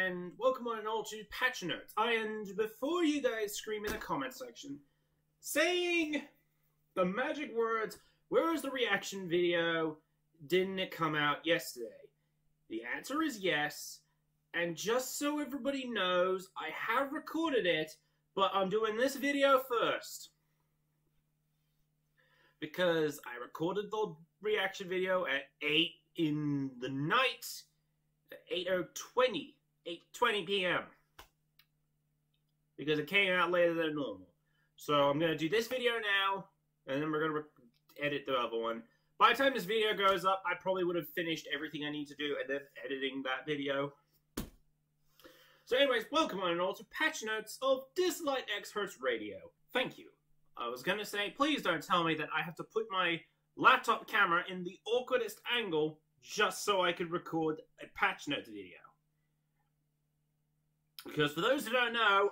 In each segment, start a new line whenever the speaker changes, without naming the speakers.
and welcome one and all to Patch Notes. And before you guys scream in the comment section, saying the magic words, where is the reaction video? Didn't it come out yesterday? The answer is yes, and just so everybody knows, I have recorded it, but I'm doing this video first. Because I recorded the reaction video at 8 in the night, at 8:20 p.m. Because it came out later than normal. So I'm going to do this video now, and then we're going to edit the other one. By the time this video goes up, I probably would have finished everything I need to do and then editing that video. So anyways, welcome on and all to Patch Notes of Dislyte X Hertz Radio. Thank you. I was going to say, please don't tell me that I have to put my laptop camera in the awkwardest angle just so I could record a Patch Notes video. Because for those who don't know,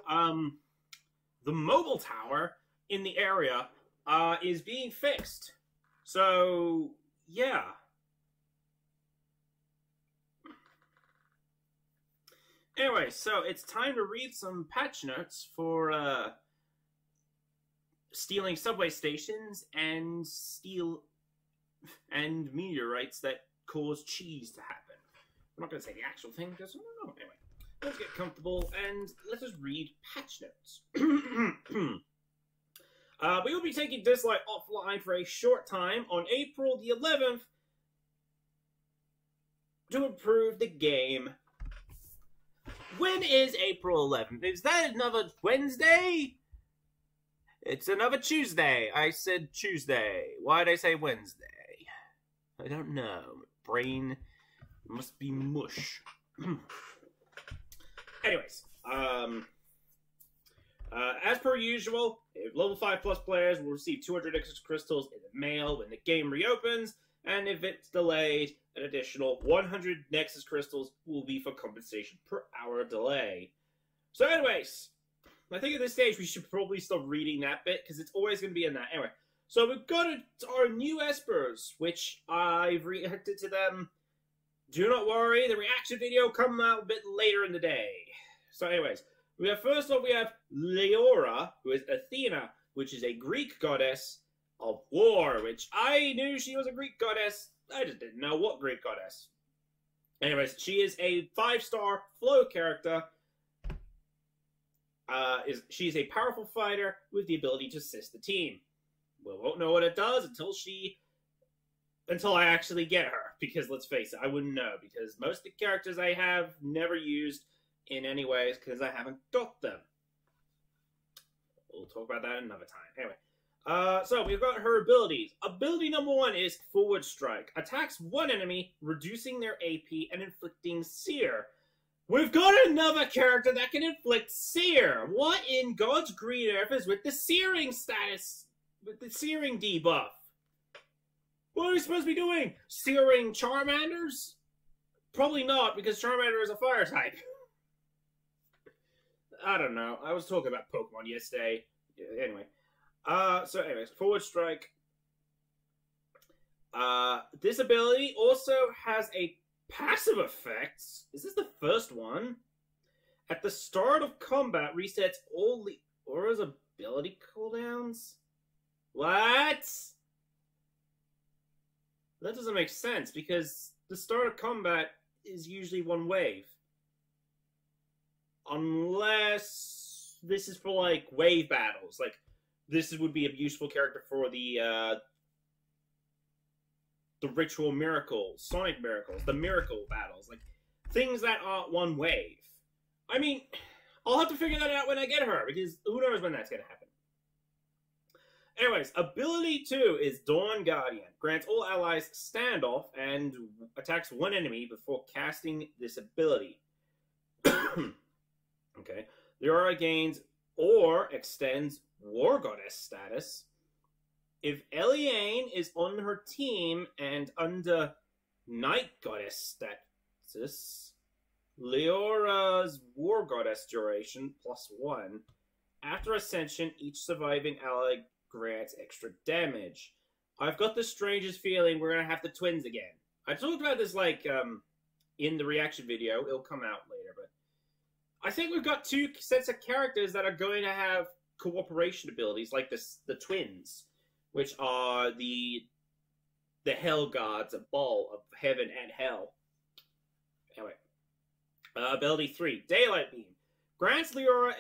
the mobile tower in the area is being fixed. So, yeah. Anyway, so it's time to read some patch notes for stealing subway stations and meteorites that cause cheese to happen. I'm not going to say the actual thing because I don't know. Anyway, let's get comfortable and let us read patch notes. We will be taking Dislyte offline for a short time on April the 11th to improve the game. When is April 11th? Is that another Wednesday? It's another Tuesday. I said Tuesday. Why did I say Wednesday? I don't know. My brain must be mush. Anyways, as per usual, level 5+ players will receive 200 Nexus Crystals in the mail when the game reopens, and if it's delayed, an additional 100 Nexus Crystals will be for compensation per hour delay. So anyways, I think at this stage we should probably stop reading that bit, because it's always going to be in that. Anyway, so we've got our new Espers, which I've reacted to them. Do not worry, the reaction video will come out a bit later in the day. So anyways, first off, we have Leora, who is Athena, which is a Greek goddess of war, which I knew she was a Greek goddess. I just didn't know what Greek goddess. Anyways, she is a 5-star flow character. She's a powerful fighter with the ability to assist the team. We won't know what it does until I actually get her, because let's face it, I wouldn't know, because most of the characters I have never used in any ways, because I haven't got them. We'll talk about that another time. Anyway, so we've got her abilities. Ability number 1 is Forward Strike. Attacks one enemy, reducing their AP and inflicting Sear. We've got another character that can inflict Sear. What in God's green earth is with the Searing status, with the Searing debuff? What are we supposed to be doing? Searing Charmanders? Probably not, because Charmander is a fire type. I don't know. I was talking about Pokemon yesterday. Anyway. So anyways, Forward Strike. This ability also has a passive effect. Is this the first one? At the start of combat, resets all the Aura's ability cooldowns? What? That doesn't make sense, because the start of combat is usually one wave. Unless this is for, like, wave battles. Like, this would be a useful character for the Ritual Miracles, Sonic Miracles, the Miracle battles. Like, things that aren't one wave. I mean, I'll have to figure that out when I get her, because who knows when that's going to happen. Anyways, ability 2 is Dawn Guardian. Grants all allies standoff and attacks one enemy before casting this ability. Okay. Leora gains or extends War Goddess status. If Eliane is on her team and under Night Goddess status, Leora's War Goddess duration +1. After Ascension, each surviving ally grants extra damage. I've got the strangest feeling we're going to have the twins again. I talked about this, like, in the reaction video. It'll come out later, but I think we've got two sets of characters that are going to have cooperation abilities, like the twins, which are the Hell Gods, a ball of heaven and hell. Anyway, ability 3, Daylight Beam. Grants Leora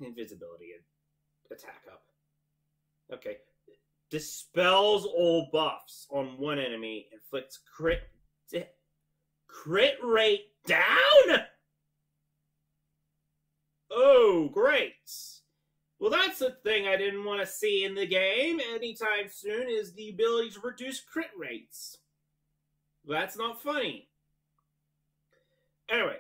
invisibility and attack up. Okay. Dispels all buffs on one enemy, inflicts crit rate down? Oh, great. Well, that's the thing I didn't want to see in the game anytime soon, is the ability to reduce crit rates. That's not funny. Anyway,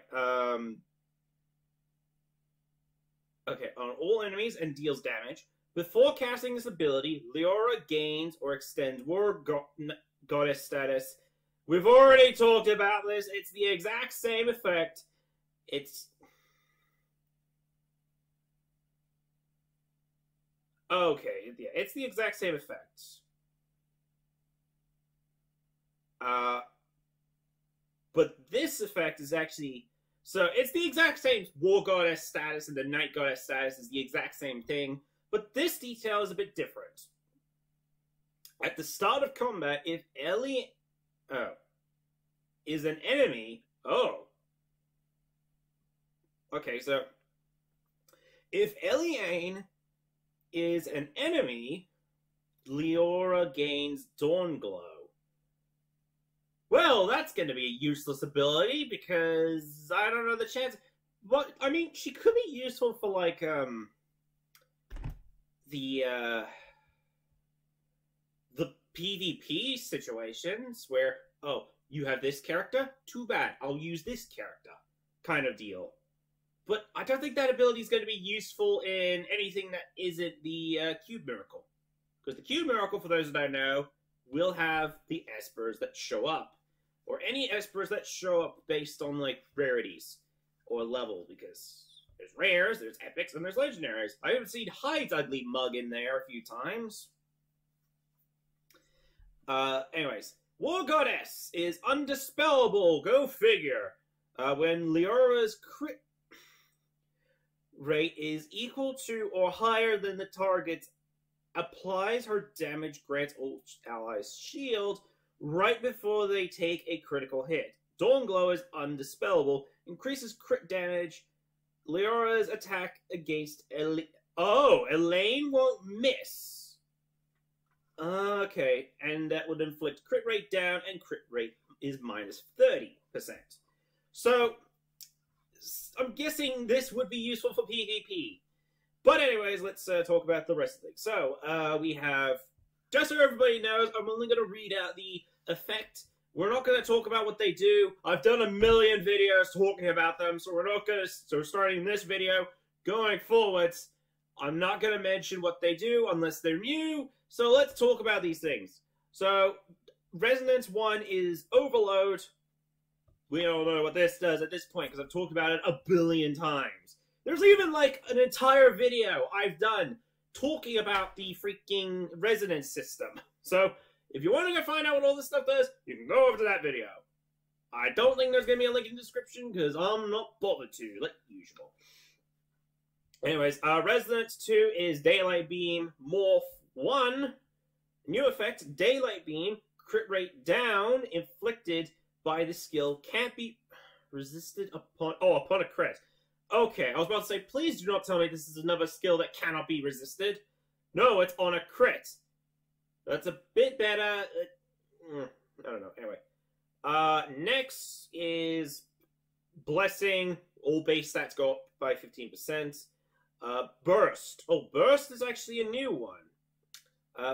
okay, on all enemies and deals damage. Before casting this ability, Leora gains or extends War Goddess status. We've already talked about this. It's the exact same effect. It's... Okay, yeah, it's the exact same effect. But this effect is actually... So, it's the exact same War Goddess status, and the Night Goddess status is the exact same thing. But this detail is a bit different. At the start of combat, if Ellie is an enemy... Oh. Okay, so... If Eliane is an enemy, Leora gains Dawn Glow. Well, that's going to be a useless ability, because I don't know the chance... But, I mean, she could be useful for, like, the PvP situations where, oh, you have this character? Too bad, I'll use this character, kind of deal. But I don't think that ability is going to be useful in anything that isn't the Cube Miracle. Because the Cube Miracle, for those that don't know, will have the Espers that show up. Or any Espers that show up based on, like, rarities or level, because there's rares, there's epics, and there's legendaries. I haven't seen Hyde's Ugly Mug in there a few times. Anyways, War Goddess is undispellable, go figure. When Leora's crit rate is equal to or higher than the target's, applies her damage, grants all allies shield right before they take a critical hit. Dawn Glow is undispellable, increases crit damage. Leora's attack against Elaine won't miss. Okay, and that would inflict crit rate down, and crit rate is minus 30%. So, I'm guessing this would be useful for PvP. But anyways, let's talk about the rest of it. So, we have, just so everybody knows, I'm only going to read out the effect. We're not going to talk about what they do. I've done a million videos talking about them, so we're not going to, so starting this video, going forwards, I'm not going to mention what they do unless they're new, so let's talk about these things. So, Resonance 1 is Overload. We don't know what this does at this point, because I've talked about it a billion times. There's even, like, an entire video I've done talking about the freaking resonance system. So, if you want to go find out what all this stuff does, you can go over to that video. I don't think there's going to be a link in the description, because I'm not bothered to, like usual. Anyways, Resonance 2 is Daylight Beam, Morph 1. New effect, Daylight Beam, crit rate down, inflicted by the skill, can't be resisted upon a crit. Okay, I was about to say, please do not tell me this is another skill that cannot be resisted. No, it's on a crit. That's a bit better. I don't know. Anyway. Next is Blessing. All base stats go up by 15%. Burst. Oh, Burst is actually a new one.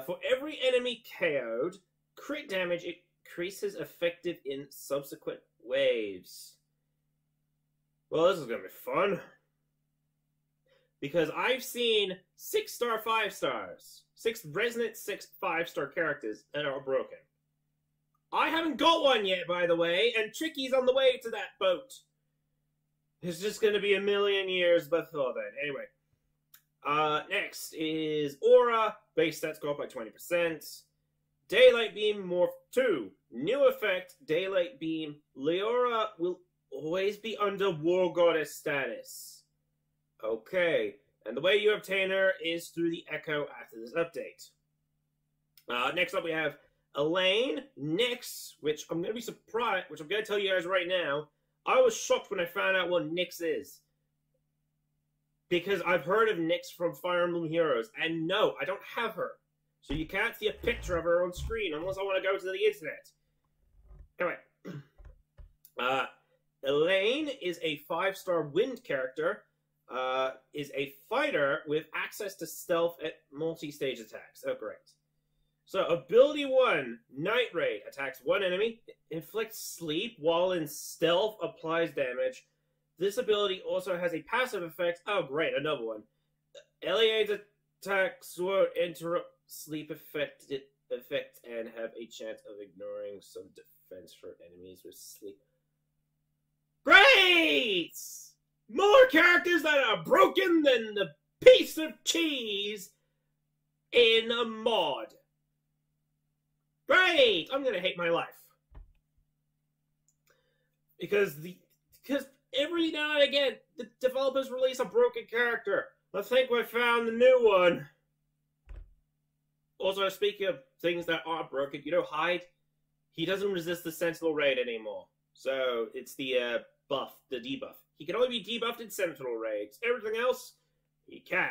For every enemy KO'd, crit damage increases effective in subsequent waves. Well, this is going to be fun. Because I've seen 6-star 5-stars. 6 Resonant 6 5-star characters that are broken. I haven't got one yet, by the way, and Tricky's on the way to that boat. It's just going to be a million years before then. Anyway. Next is Aura. Base stats go up by 20%. Daylight Beam Morph 2. New effect, Daylight Beam. Leora will always be under War Goddess status. Okay, and the way you obtain her is through the Echo after this update. Next up we have Elaine, Nyx, which I'm going to be surprised, which I'm going to tell you guys right now. I was shocked when I found out what Nyx is. Because I've heard of Nyx from Fire Emblem Heroes, and no, I don't have her. So you can't see a picture of her on screen unless I want to go to the internet. Anyway. Elaine is a 5-star wind character, is a fighter with access to stealth at multi-stage attacks. Oh, great. So, ability 1, Night Raid, attacks one enemy, inflicts sleep while in stealth, applies damage. This ability also has a passive effect. Oh, great, another one. Elaine's attacks will interrupt sleep effect and have a chance of ignoring some defense for enemies with sleep. Great! More characters that are broken than the piece of cheese in a mod. Great! I'm gonna hate my life. Because every now and again, the developers release a broken character. I think we found the new one. Also, speaking of things that are broken, you know Hyde? He doesn't resist the Sentinel Raid anymore. So, it's the buff, the debuff. He can only be debuffed in Sentinel Raids. Everything else, he can.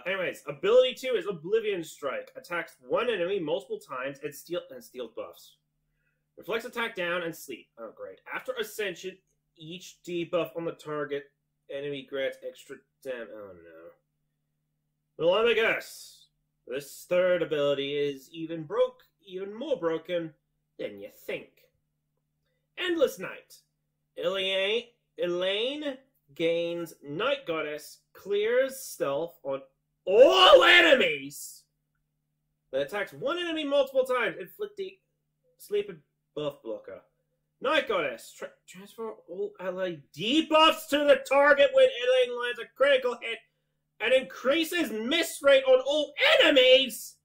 Anyways, ability 2 is Oblivion Strike. Attacks one enemy multiple times and steals buffs. Reflects attack down and sleep. Oh, great. After Ascension, each debuff on the target enemy grants extra damage. Oh, no. Well, let me guess. This third ability is even more broken than you think. Endless Night. Elaine gains Night Goddess, clears stealth on all enemies, that attacks one enemy multiple times, inflicting sleep and buff blocker. Night Goddess, transfer all ally debuffs to the target when Elaine lands a critical hit, and increases miss rate on all enemies.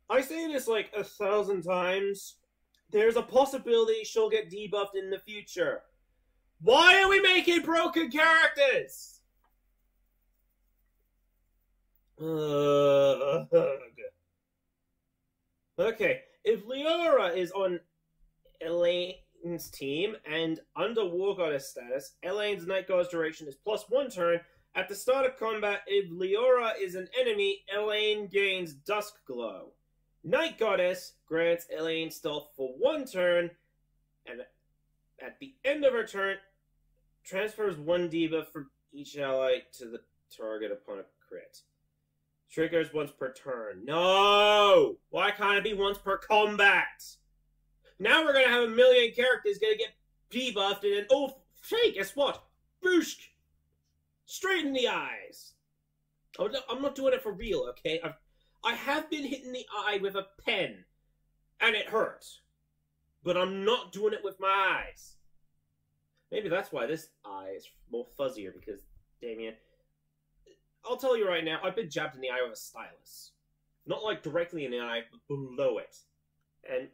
I say this like 1,000 times. There's a possibility she'll get debuffed in the future. Why are we making broken characters? Okay, if Leora is on Elaine's team and under War Goddess status, Elaine's Night Goddess duration is +1 turn. At the start of combat, if Leora is an enemy, Elaine gains Dusk Glow. Night Goddess grants Elaine stealth for 1 turn, and at the end of her turn, transfers 1 debuff from each ally to the target upon a crit. Triggers once per turn. No! Why can't it be once per combat? Now we're gonna have a million characters gonna get debuffed and then, oh, hey, guess what? Boosh! Straight in the eyes. Oh, no, I'm not doing it for real, okay? I have been hit in the eye with a pen, and it hurts. But I'm not doing it with my eyes. Maybe that's why this eye is more fuzzier, because, Damien, I'll tell you right now, I've been jabbed in the eye with a stylus. Not like directly in the eye, but below it. And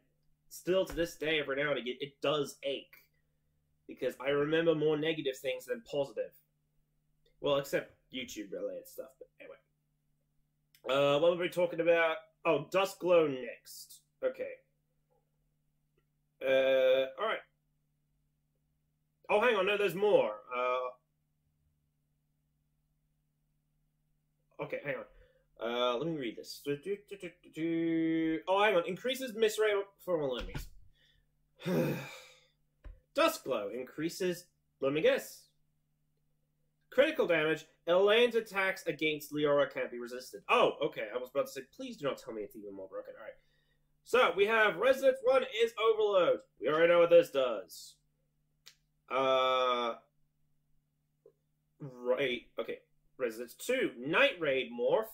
still to this day, every now and again, it does ache. Because I remember more negative things than positive. Well, except YouTube-related stuff, but anyway. What were we talking about? Oh, Dusk Glow next. Okay. Alright. Oh, hang on, no, there's more. Okay, hang on. Let me read this. Oh, hang on. Increases miss rate for all enemies. Dusk Glow increases, let me guess. Critical damage. Elaine's attacks against Leora can't be resisted. Oh, okay. I was about to say, please do not tell me it's even more broken. Alright. So, we have Residence 1 is Overload. We already know what this does. Right. Okay. Residence 2, Night Raid Morph.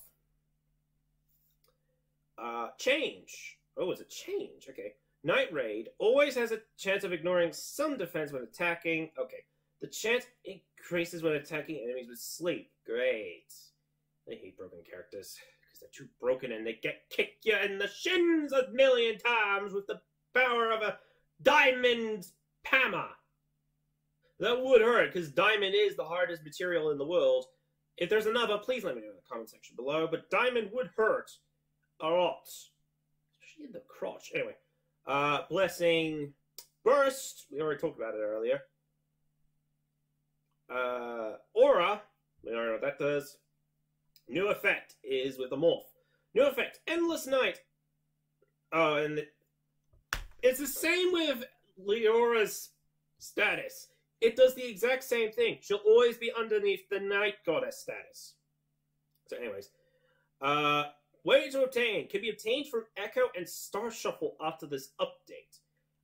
Change. Oh, it's a change. Okay. Night Raid always has a chance of ignoring some defense when attacking. Okay. The chance increases when attacking enemies with sleep. Great. I hate broken characters because they're too broken and they kick you in the shins a million times with the power of a diamond hammer. That would hurt, because diamond is the hardest material in the world. If there's another, please let me know in the comment section below. But diamond would hurt a lot. Especially in the crotch. Anyway. Blessing Burst. We already talked about it earlier. Aura. We already know what that does. New effect is with the morph. New effect. Endless Night. Oh, and it's the same with Leora's status. It does the exact same thing. She'll always be underneath the Night Goddess status. So anyways. Way to obtain. Can be obtained from Echo and Star Shuffle after this update.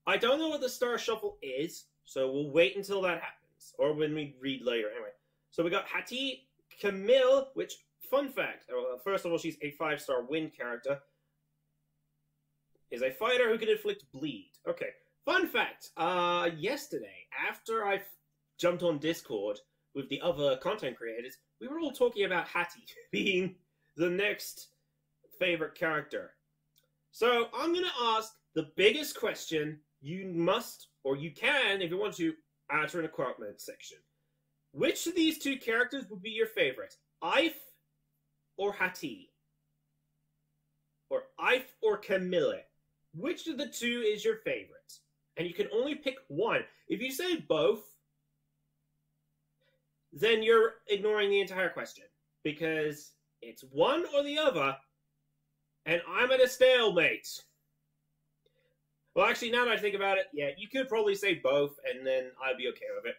I don't know what the Star Shuffle is, so we'll wait until that happens. Or when we read later. Anyway. So we got Hattie Camille, which, fun fact. First of all, she's a 5-star wind character. Is a fighter who can inflict bleed. Okay. Fun fact, yesterday, after I jumped on Discord with the other content creators, we were all talking about Hattie being the next favorite character. So, I'm going to ask the biggest question you must, or you can, if you want to, answer in the comment section. Which of these two characters would be your favorite? Ife or Hattie? Or Ife or Camille? Which of the two is your favorite? And you can only pick one. If you say both, then you're ignoring the entire question. Because it's one or the other, and I'm at a stalemate. Well, actually, now that I think about it, yeah, you could probably say both, and then I'd be okay with it.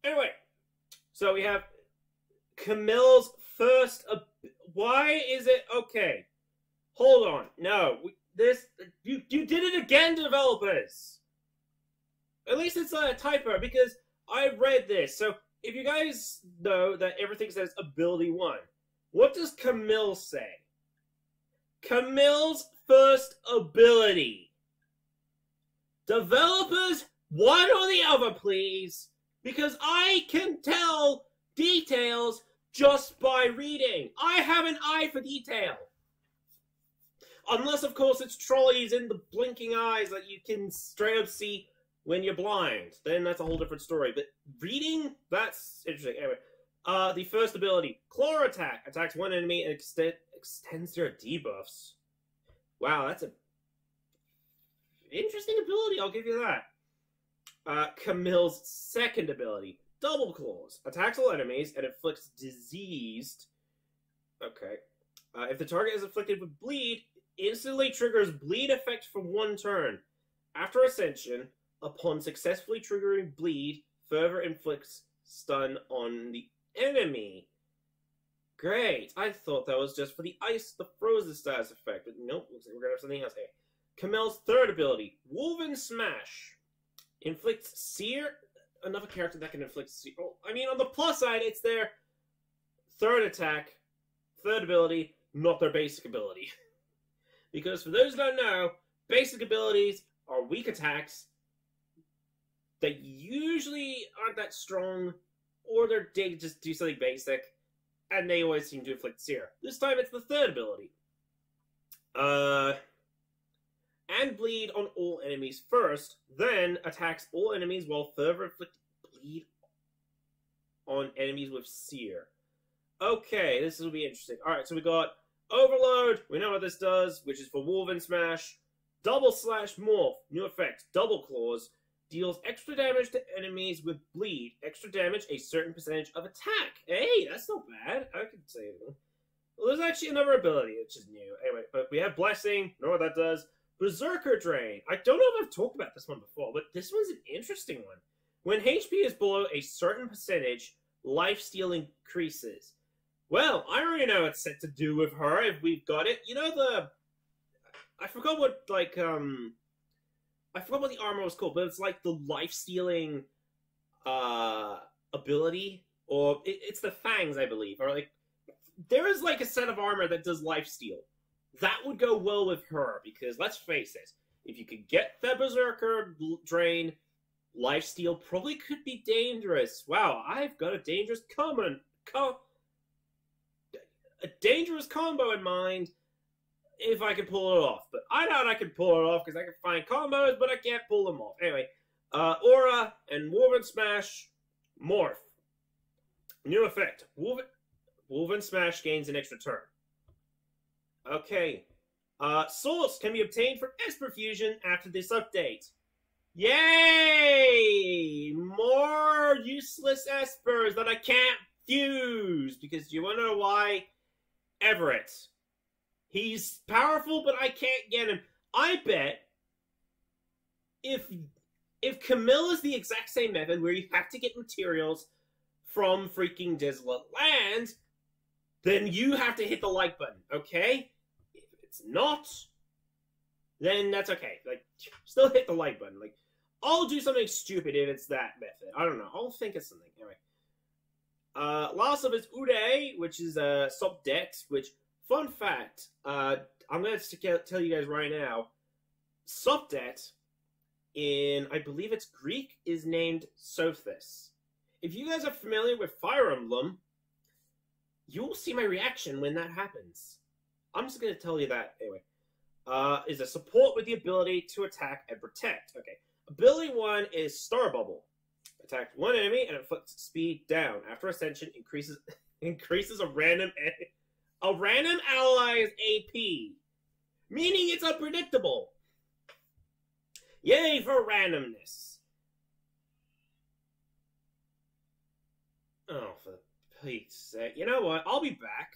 Anyway, so we have Camille's first... Why is it... Okay. Hold on. No. You did it again, developers! At least it's a typo, because I read this. So, if you guys know that everything says ability 1, what does Camille say? Camille's first ability. Developers, one or the other, please. Because I can tell details just by reading. I have an eye for detail. Unless, of course, it's trolleys in the blinking eyes that you can straight up see when you're blind. Then that's a whole different story. But reading, that's interesting. Anyway, the first ability, Claw Attack. Attacks one enemy and extends their debuffs. Wow, that's a interesting ability, I'll give you that. Camille's second ability, Double Claws. Attacks all enemies and inflicts diseased. Okay. If the target is afflicted with bleed, instantly triggers bleed effect for 1 turn. After Ascension, upon successfully triggering bleed, further inflicts stun on the enemy. Great. I thought that was just for the ice, the frozen status effect, but nope, looks like we're gonna have something else here. Camille's third ability, Woven Smash. Inflicts Seer. Another character that can inflict Seer. Oh, I mean, on the plus side, it's their third attack, third ability, not their basic ability. Because for those who don't know, basic abilities are weak attacks that usually aren't that strong, or they just do something basic, and they always seem to inflict Seer. This time it's the third ability. And bleed on all enemies first, then attacks all enemies while further inflicting bleed on enemies with Seer. Okay, this will be interesting. Alright, so we got Overload, we know what this does, which is for Woven Smash. Double Slash Morph, new effect, Double Claws, deals extra damage to enemies with bleed. Extra damage, a certain percentage of attack. Hey, that's not bad. I could say it. Well, there's actually another ability, which is new. Anyway, but we have Blessing, know what that does. Berserker Drain. I don't know if I've talked about this one before, but this one's an interesting one. When HP is below a certain percentage, lifesteal increases. Well, I already know it's set to do with her if we've got it. You know the... I forgot what, like, I forgot what the armor was called, but it's like the life-stealing ability. Or it's the Fangs, I believe. Or, like, there is, like, a set of armor that does life-steal. That would go well with her, because, let's face it, if you could get the Berserker Drain, lifesteal probably could be dangerous. Wow, I've got a dangerous combo in mind. if I could pull it off. But I doubt I could pull it off because I can find combos, but I can't pull them off. Anyway, Aura and Woven Smash Morph. New effect. Woven Smash gains an extra turn. Okay. Source can be obtained from Esper Fusion after this update. Yay! More useless Espers that I can't fuse. Because you want to know why? Everett. He's powerful, but I can't get him. I bet if Camilla's the exact same method where you have to get materials from freaking Dislyte Land, then you have to hit the like button, okay? If it's not, then that's okay. Like, still hit the like button. Like, I'll do something stupid if it's that method. I don't know. I'll think of something. Anyway. Last of is Uday, which is a subdex, which, fun fact, I'm going to tell you guys right now, subdex in, I believe it's Greek, is named Sothis. If you guys are familiar with Fire Emblem, you will see my reaction when that happens. I'm just going to tell you that. Anyway. Is a support with the ability to attack and protect. Okay. Ability 1 is Star Bubble. Attack one enemy and inflicts speed down. After Ascension, increases a random ally's AP. Meaning it's unpredictable. Yay for randomness. Oh, for Pete's sake. You know what? I'll be back.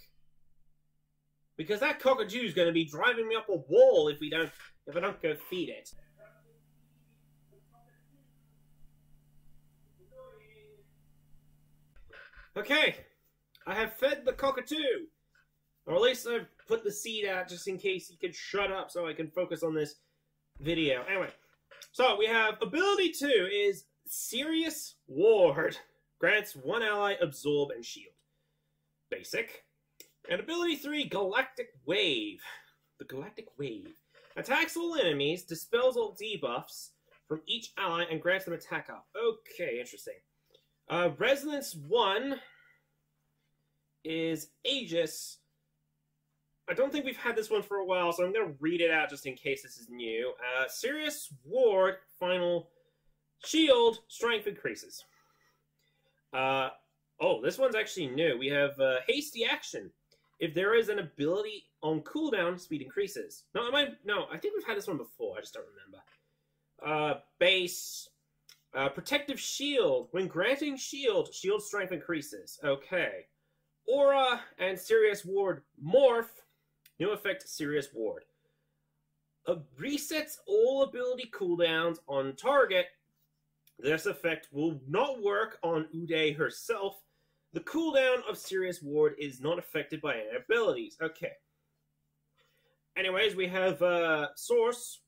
Because that cockatoo is going to be driving me up a wall if I don't go feed it. Okay. I have fed the cockatoo. Or at least I've put the seed out just in case he can shut up so I can focus on this video. Anyway. So we have ability 2 is Serious Ward. Grants one ally absorb and shield. Basic. And ability 3, Galactic Wave. The Galactic Wave. Attacks all enemies, dispels all debuffs from each ally, and grants them attack up. Okay, interesting. Resonance 1 is Aegis. I don't think we've had this one for a while, so I'm going to read it out just in case this is new. Serious Ward, final shield, strength increases. Oh, this one's actually new. We have Hasty Action. If there is an ability on cooldown, speed increases. No, I think we've had this one before. I just don't remember. Base. Protective Shield. When granting shield strength increases. Okay. Aura and Serious Ward Morph. New effect, Serious Ward. Resets all ability cooldowns on target. This effect will not work on Uday herself. The cooldown of Serious Ward is not affected by any abilities. Okay. Anyways, we have Source.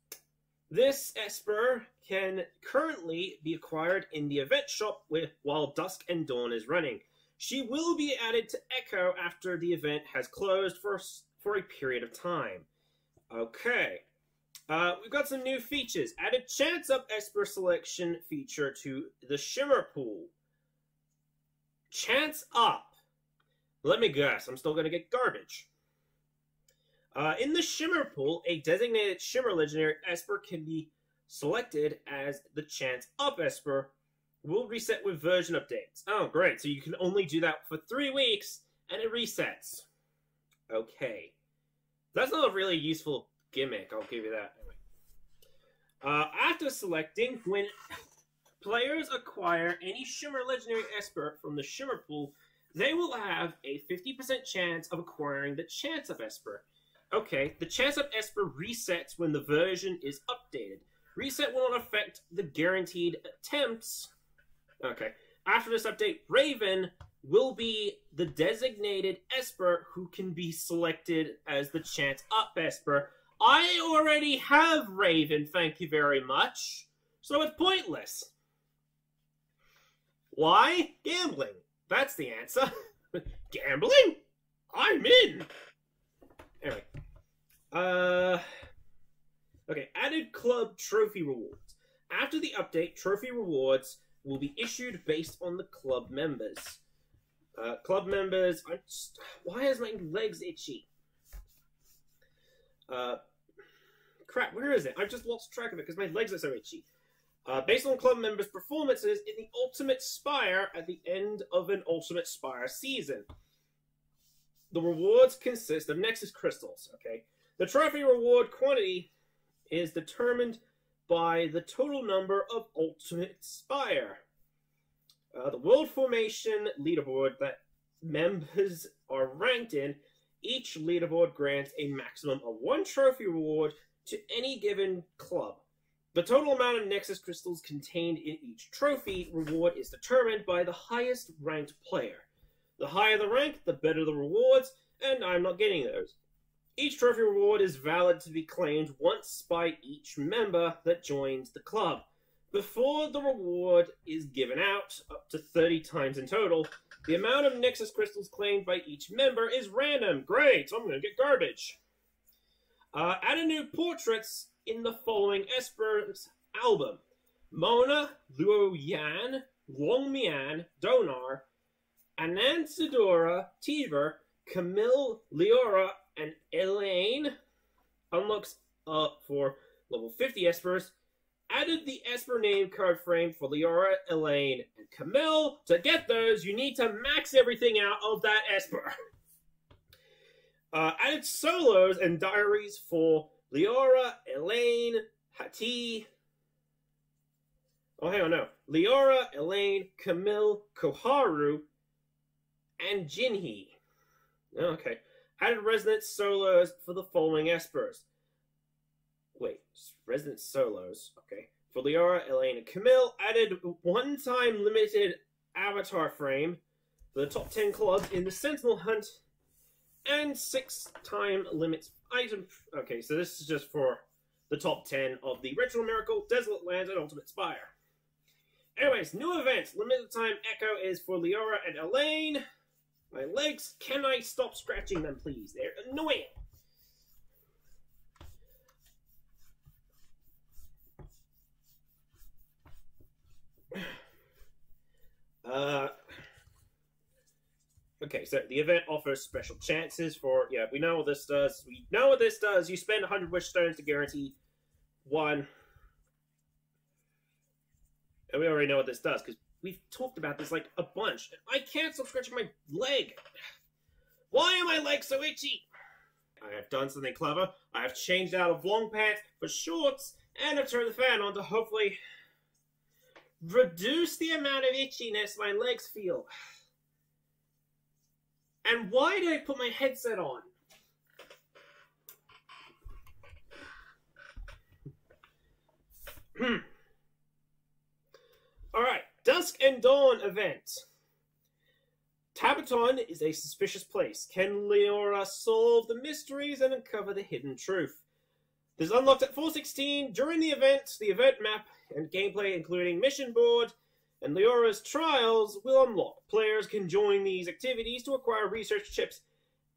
This Esper can currently be acquired in the event shop while Dusk and Dawn is running. She will be added to Echo after the event has closed for a period of time. Okay. We've got some new features. Added Chance Up Esper selection feature to the Shimmer Pool. Chance Up. Let me guess, I'm still going to get garbage. In the Shimmer Pool, a designated Shimmer Legendary Esper can be selected as the Chance Up Esper. Will reset with version updates. Oh, great. So you can only do that for 3 weeks, and it resets. Okay. That's not a really useful gimmick, I'll give you that. Anyway. After selecting, when players acquire any Shimmer Legendary Esper from the Shimmer Pool, they will have a 50% chance of acquiring the Chance Up Esper. Okay, the Chance Up Esper resets when the version is updated. Reset will not affect the guaranteed attempts. Okay, after this update, Raven will be the designated Esper who can be selected as the Chance Up Esper. I already have Raven, thank you very much. So it's pointless. Why? Gambling. That's the answer. Gambling? I'm in. Anyway. Okay, added club trophy rewards. After the update, trophy rewards will be issued based on the club members. Club members... why is my legs itchy? Crap, where is it? I've just lost track of it because my legs are so itchy. Based on club members' performances in the Ultimate Spire at the end of an Ultimate Spire season. The rewards consist of Nexus Crystals, okay? The trophy reward quantity is determined by the total number of Ultimate Spire. The World Formation leaderboard that members are ranked in, each leaderboard grants a maximum of 1 trophy reward to any given club. The total amount of Nexus Crystals contained in each trophy reward is determined by the highest ranked player. The higher the rank, the better the rewards, and I'm not getting those. Each trophy reward is valid to be claimed once by each member that joins the club. Before the reward is given out, up to 30 times in total, the amount of Nexus Crystals claimed by each member is random. Great, so I'm going to get garbage. Add a new portraits in the following Esper's album. Mona, Luo Yan, Wong Mian, Donar, Anand Sidora, Tiver, Camille, Leora, and Elaine unlocks for level 50 Espers. Added the Esper name card frame for Leora, Elaine, and Camille. To get those, you need to max everything out of that Esper. Added solos and diaries for Leora, Elaine, Hati. Oh, hang on, no. Leora, Elaine, Camille, Koharu, and Jinhee. Okay. Added resonance solos for the following Espers. Wait, resonance solos. Okay. For Leora, Elaine, and Camille, added one-time limited avatar frame for the top 10 clubs in the Sentinel Hunt, and 6-time limits item. Okay, so this is just for the top 10 of the Ritual Miracle, Desolate Lands, and Ultimate Spire. Anyways, new events. Limited time Echo is for Leora and Elaine. My legs, can I stop scratching them, please? They're annoying. Okay, so the event offers special chances for, yeah, we know what this does. We know what this does. You spend 100 wish stones to guarantee 1. And we already know what this does, because we've talked about this like a bunch. I can't stop scratching my leg. Why are my legs so itchy? I have done something clever. I have changed out of long pants for shorts, and I've turned the fan on to hopefully reduce the amount of itchiness my legs feel. And why did I put my headset on? Alright, Dusk and Dawn event. Tabaton is a suspicious place. Can Leora solve the mysteries and uncover the hidden truth? This is unlocked at 4:16 during the event map and gameplay including mission board and Leora's trials will unlock. Players can join these activities to acquire research chips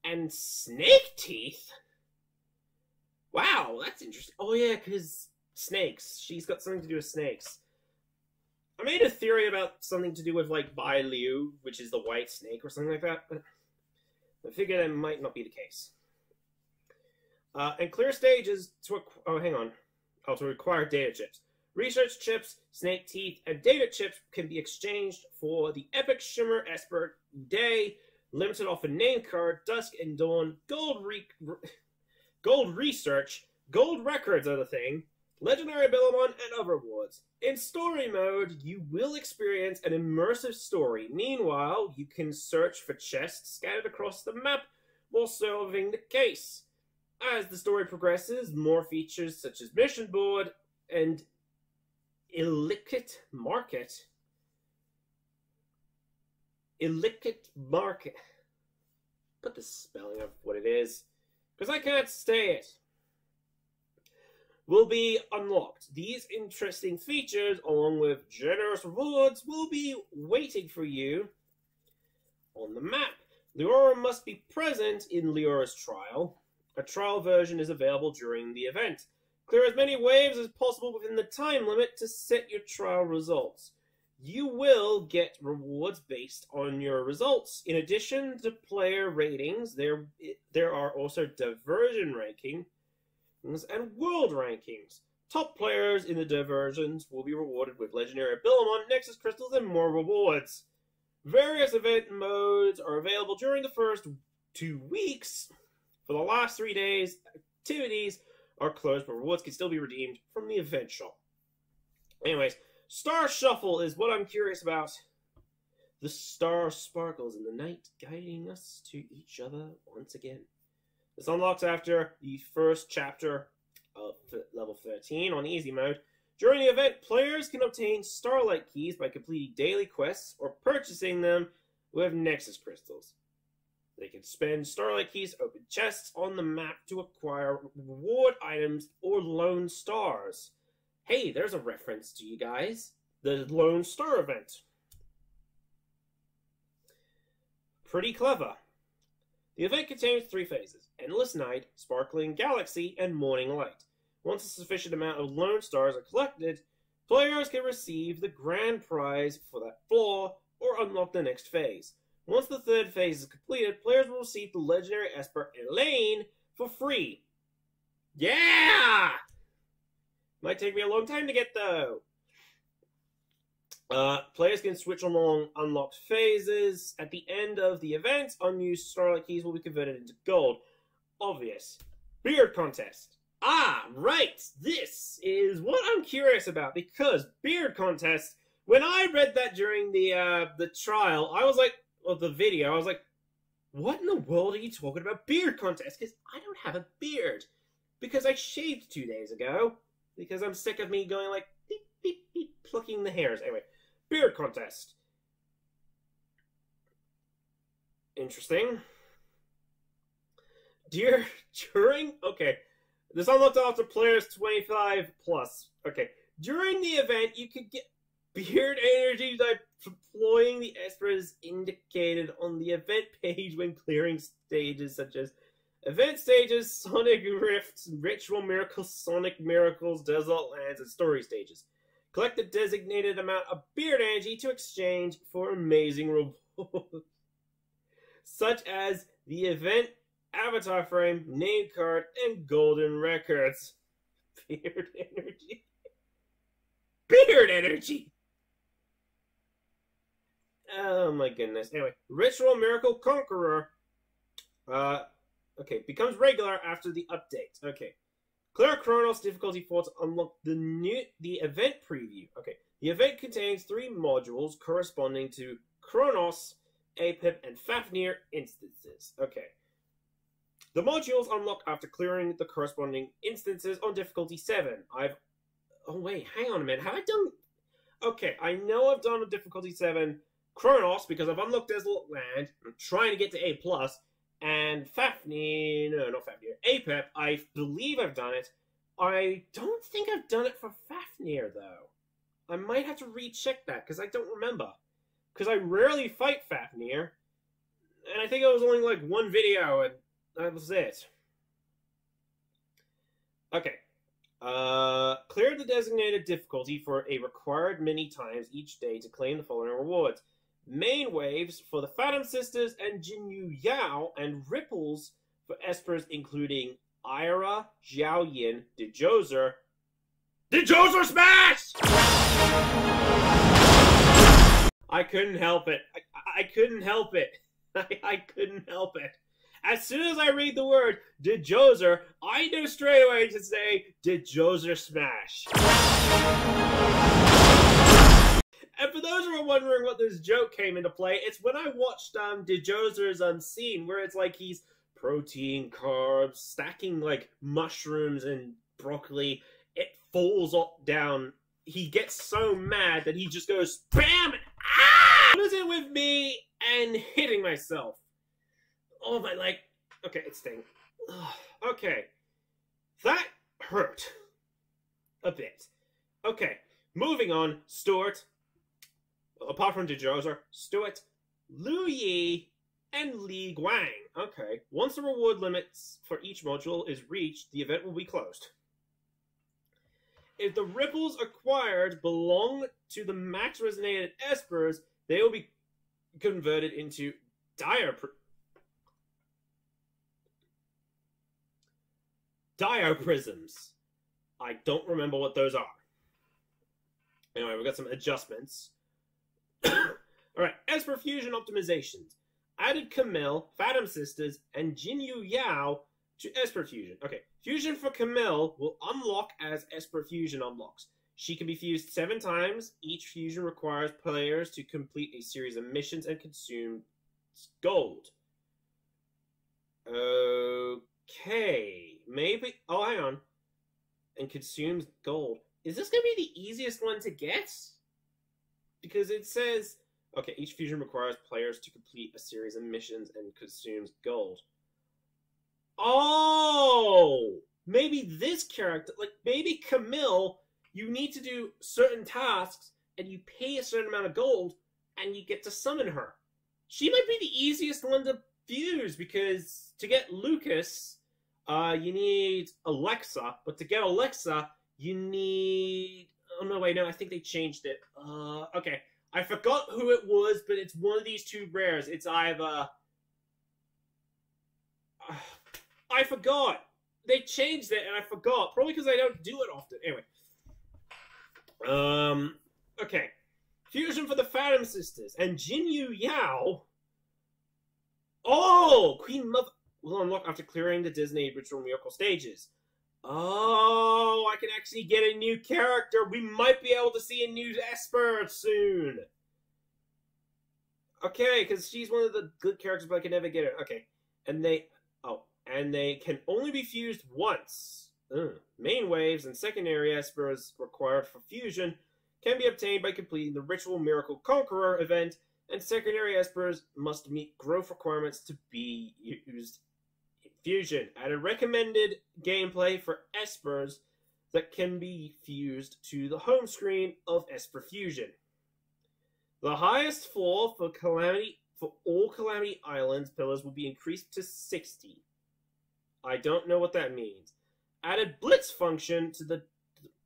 and snake teeth? Wow, that's interesting. Oh yeah, because snakes. She's got something to do with snakes. I made a theory about something to do with, like, Bai Liu, which is the white snake or something like that, but I figured that might not be the case. And clear stages to... Oh, hang on. Oh, to acquire data chips. Research chips, snake teeth, and data chips can be exchanged for the Epic Shimmer Esper Day, limited offer name card, Dusk and Dawn, gold research, gold records are the thing, legendary Billabon, and other rewards. In story mode, you will experience an immersive story. Meanwhile, you can search for chests scattered across the map while solving the case. As the story progresses, more features such as mission board and illicit market. Put the spelling of what it is, because I can't say it. Will be unlocked. These interesting features, along with generous rewards, will be waiting for you on the map. Leora must be present in Leora's trial. A trial version is available during the event. Clear as many waves as possible within the time limit to set your trial results. You will get rewards based on your results. In addition to player ratings, there are also diversion ranking and world rankings. Top players in the diversions will be rewarded with legendary Abilimon, Nexus Crystals, and more rewards. Various event modes are available during the first 2 weeks. For the last 3 days, activities are closed, but rewards can still be redeemed from the event shop. Anyways, Star Shuffle is what I'm curious about. The star sparkles in the night, guiding us to each other once again. This unlocks after the first chapter of level 13 on easy mode. During the event, players can obtain Starlight keys by completing daily quests or purchasing them with Nexus Crystals. They can spend Starlight keys to open chests on the map to acquire reward items or Lone Stars. Hey, there's a reference to you guys. The Lone Star event. Pretty clever. The event contains 3 phases: Endless Night, Sparkling Galaxy, and Morning Light. Once a sufficient amount of Lone Stars are collected, players can receive the grand prize for that floor or unlock the next phase. Once the 3rd phase is completed, players will receive the legendary Esper Elaine for free. Yeah! Might take me a long time to get, though. Players can switch along unlocked phases. At the end of the event, unused Starlight keys will be converted into gold. Obvious. Beard contest. Ah, right. This is what I'm curious about, because beard contest, when I read that during the trial, I was like, or the video, I was like, what in the world are you talking about beard contest? Because I don't have a beard. Because I shaved 2 days ago. Because I'm sick of me going like, beep, beep, beep, plucking the hairs. Anyway, beard contest. Interesting. Okay. This unlocked after players 25 plus. Okay. During the event, you could get beard energy by deploying the espers indicated on the event page when clearing stages such as event stages, Sonic Rifts, Ritual Miracles, Sonic Miracles, Desert Lands, and Story stages. Collect the designated amount of beard energy to exchange for amazing rewards, such as the event avatar frame, name card, and golden records. Beard energy. Beard energy! Oh my goodness. Anyway, Ritual Miracle Conqueror. Okay, becomes regular after the update. Okay. Clear Chronos difficulty 4 to unlock the event preview. Okay. The event contains 3 modules corresponding to Chronos, Apep, and Fafnir instances. Okay. The modules unlock after clearing the corresponding instances on difficulty 7. Oh wait, hang on a minute. Have I done... Okay, I know I've done a difficulty 7 Chronos because I've unlocked Desolate Land. I'm trying to get to A+. And Fafnir, no, not Fafnir, Apep, I believe I've done it. I don't think I've done it for Fafnir, though. I might have to recheck that, because I don't remember. Because I rarely fight Fafnir. And I think it was only like 1 video, and that was it. Okay. Clear the designated difficulty for a required many times each day to claim the following rewards. Main waves for the Phantom Sisters and Jinyu Yao, and ripples for espers including Ira, Zhao Yin, Dejoser. Dejoser Smash! I couldn't help it. I couldn't help it. I couldn't help it. As soon as I read the word Dejoser, I know straight away to say Dejoser Smash. And for those who are wondering what this joke came into play, it's when I watched Dejoser's scene where it's like he's protein, carbs, stacking like mushrooms and broccoli. It falls down. He gets so mad that he just goes BAM! Ah! What is it with me and hitting myself? Oh my leg. Okay, it's staying. Okay. That hurt. A bit. Okay. Moving on. Stuart. Apart from Dejoser, Stuart, Lu Yi, and Li Guang. Okay. Once the reward limits for each module is reached, the event will be closed. If the ripples acquired belong to the max resonated espers, they will be converted into dire... dioprisms. I don't remember what those are. Anyway, we've got some adjustments. Alright, Esper Fusion optimizations. Added Camille, Phantom Sisters, and Jinyu Yao to Esper Fusion. Okay, Fusion for Camille will unlock as Esper Fusion unlocks. She can be fused 7 times. Each fusion requires players to complete a series of missions and consume gold. Okay, maybe... Oh, hang on. And consumes gold. Is this going to be the easiest one to get? Because it says... Okay, each fusion requires players to complete a series of missions and consumes gold. Oh! Maybe this character... Like, maybe Camille, you need to do certain tasks, and you pay a certain amount of gold, and you get to summon her. She might be the easiest one to fuse, because to get Lucas, you need Alexa, but to get Alexa, you need... Oh, no, wait, no, I think they changed it. Okay. I forgot who it was, but it's one of these 2 rares. It's either... I forgot. They changed it, and I forgot. Probably because I don't do it often. Anyway. Okay. Fusion for the Phantom Sisters. And Jinyu Yao... Oh! Queen Mother will unlock after clearing the Disney Ritual Miracle stages. Oh, I can actually get a new character. We might be able to see a new Esper soon. Okay, because she's one of the good characters, but I can never get her. Okay, and they can only be fused once. Main waves and secondary Espers required for fusion can be obtained by completing the Ritual Miracle Conqueror event, and secondary Espers must meet growth requirements to be used. Fusion. Added recommended gameplay for Espers that can be fused to the home screen of Esper Fusion. The highest floor for all Calamity Islands pillars will be increased to 60. I don't know what that means. Added Blitz function to the...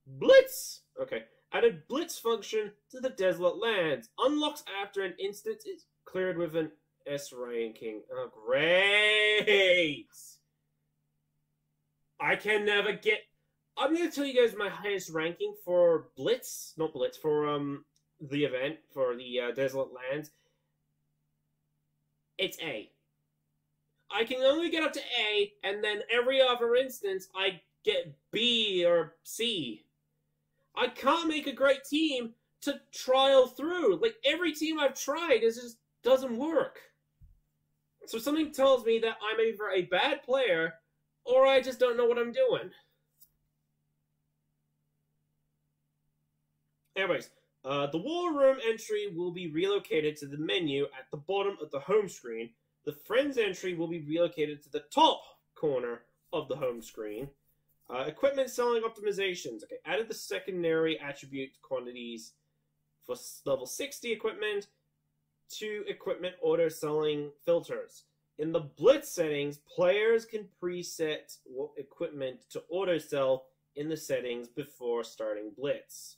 Blitz! Okay. Added Blitz function to the Desolate Lands. Unlocks after an instance is cleared with an S ranking. Oh, great! I can never get... I'm going to tell you guys my highest ranking for Blitz. Not Blitz, for the event, for the Desolate Lands. It's A. I can only get up to A, and then every other instance, I get B or C. I can't make a great team to trial through. Like, every team I've tried just doesn't work. So something tells me that I'm either a bad player, or I just don't know what I'm doing. Anyways, the War Room entry will be relocated to the menu at the bottom of the home screen. The Friends entry will be relocated to the top corner of the home screen. Equipment selling optimizations. Okay, added the secondary attribute quantities for level 60 equipment to equipment auto selling filters. In the Blitz settings, players can preset what equipment to auto sell in the settings before starting Blitz.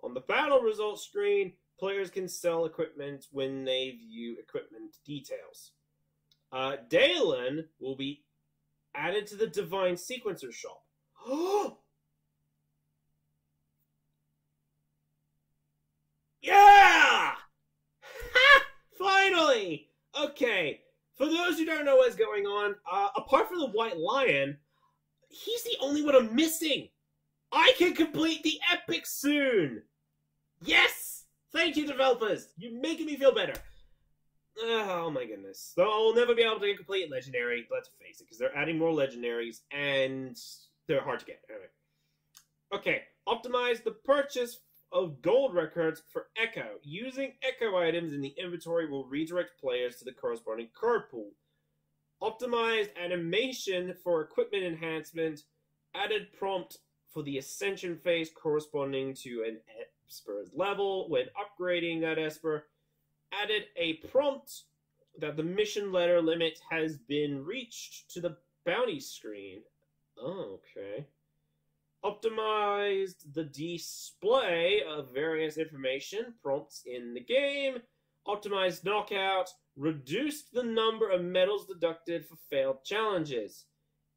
On the battle results screen, players can sell equipment when they view equipment details. Dalen will be added to the Divine Sequencer shop. Yeah! Finally! Okay, for those who don't know what's going on, apart from the White Lion, he's the only one I'm missing. I can complete the epic soon! Yes! Thank you, developers! You're making me feel better. Oh my goodness. So I'll never be able to complete Legendary, let's face it, because they're adding more Legendaries, and they're hard to get. Anyway. Okay, optimize the purchase of gold records for Echo. Using Echo items in the inventory will redirect players to the corresponding card pool. Optimized animation for equipment enhancement. Added prompt for the Ascension phase corresponding to an Esper's level when upgrading that Esper. Added a prompt that the mission letter limit has been reached to the bounty screen. Oh, okay. Optimized the display of various information prompts in the game. Optimized knockout. Reduced the number of medals deducted for failed challenges.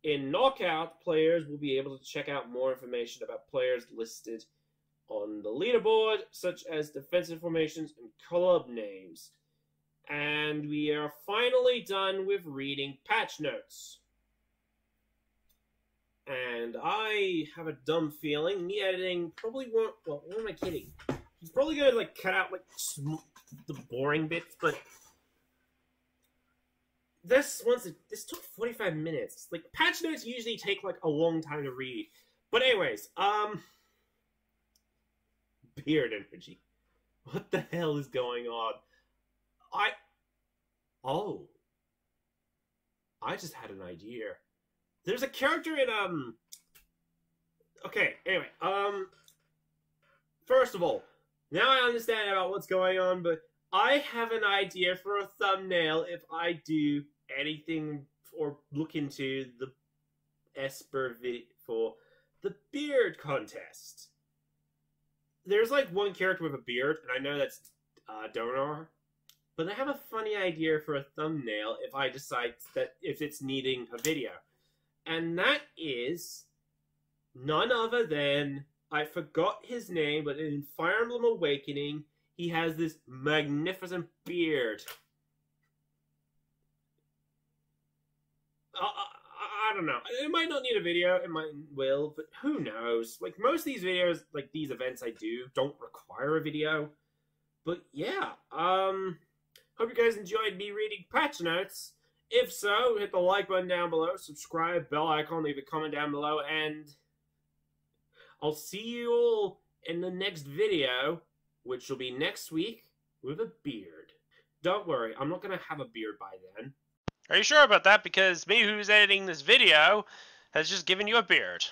In Knockout, players will be able to check out more information about players listed on the leaderboard, such as defensive formations and club names. And we are finally done with reading patch notes. And I have a dumb feeling me editing probably won't. Well, what am I kidding? He's probably gonna like cut out like the boring bits, but this took 45 minutes. Like patch notes usually take like a long time to read. But anyways, beard energy. What the hell is going on? I just had an idea. There's a character in okay, anyway, first of all, now I understand about what's going on, but I have an idea for a thumbnail if I do anything or look into the Esper for the beard contest. There's like one character with a beard, and I know that's Donar, but I have a funny idea for a thumbnail if I decide that if it's needing a video. And that is none other than, I forgot his name, but in Fire Emblem Awakening, he has this magnificent beard. I don't know. It might not need a video. It might will, but who knows? Like, most of these videos, like these events I do, don't require a video. But yeah, hope you guys enjoyed me reading patch notes. If so, hit the like button down below, subscribe, bell icon, leave a comment down below, and I'll see you all in the next video, which will be next week, with a beard. Don't worry, I'm not going to have a beard by then.
Are you sure about that? Because me, who's editing this video, has just given you a beard.